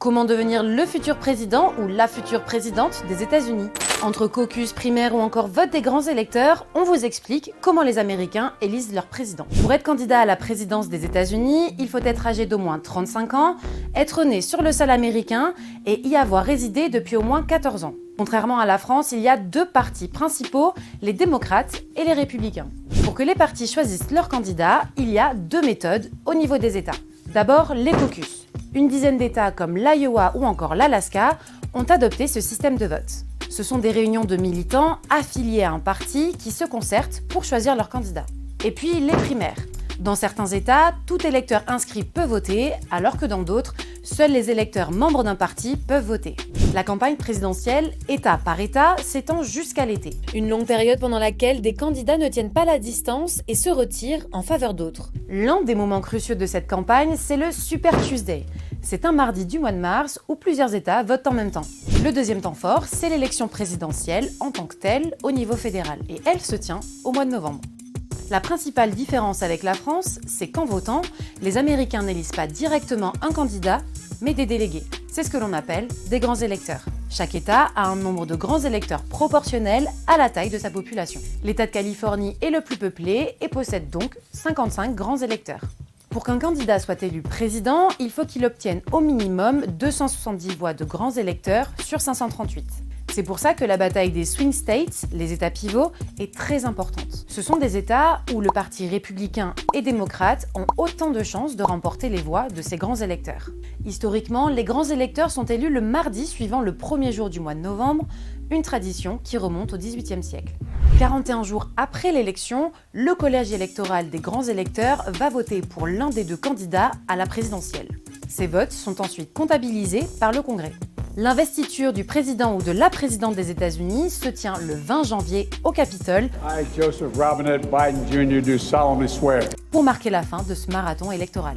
Comment devenir le futur président ou la future présidente des États-Unis? Entre caucus, primaires ou encore vote des grands électeurs, on vous explique comment les Américains élisent leur président. Pour être candidat à la présidence des États-Unis, il faut être âgé d'au moins 35 ans, être né sur le sol américain et y avoir résidé depuis au moins 14 ans. Contrairement à la France, il y a deux partis principaux, les démocrates et les républicains. Pour que les partis choisissent leurs candidats, il y a deux méthodes au niveau des États. D'abord, les caucus. Une dizaine d'États comme l'Iowa ou encore l'Alaska ont adopté ce système de vote. Ce sont des réunions de militants affiliés à un parti qui se concertent pour choisir leur candidat. Et puis les primaires. Dans certains États, tout électeur inscrit peut voter, alors que dans d'autres, seuls les électeurs membres d'un parti peuvent voter. La campagne présidentielle, État par État, s'étend jusqu'à l'été. Une longue période pendant laquelle des candidats ne tiennent pas la distance et se retirent en faveur d'autres. L'un des moments cruciaux de cette campagne, c'est le Super Tuesday. C'est un mardi du mois de mars où plusieurs États votent en même temps. Le deuxième temps fort, c'est l'élection présidentielle en tant que telle au niveau fédéral, et elle se tient au mois de novembre. La principale différence avec la France, c'est qu'en votant, les Américains n'élisent pas directement un candidat, mais des délégués. C'est ce que l'on appelle des grands électeurs. Chaque État a un nombre de grands électeurs proportionnel à la taille de sa population. L'État de Californie est le plus peuplé et possède donc 55 grands électeurs. Pour qu'un candidat soit élu président, il faut qu'il obtienne au minimum 270 voix de grands électeurs sur 538. C'est pour ça que la bataille des swing states, les États pivots, est très importante. Ce sont des États où le parti républicain et démocrate ont autant de chances de remporter les voix de ces grands électeurs. Historiquement, les grands électeurs sont élus le mardi suivant le premier jour du mois de novembre, une tradition qui remonte au XVIIIe siècle. 41 jours après l'élection, le collège électoral des grands électeurs va voter pour l'un des deux candidats à la présidentielle. Ces votes sont ensuite comptabilisés par le Congrès. L'investiture du président ou de la présidente des États-Unis se tient le 20 janvier au Capitole. I, Joseph Robinette Biden Jr., do solemnly swear. Pour marquer la fin de ce marathon électoral.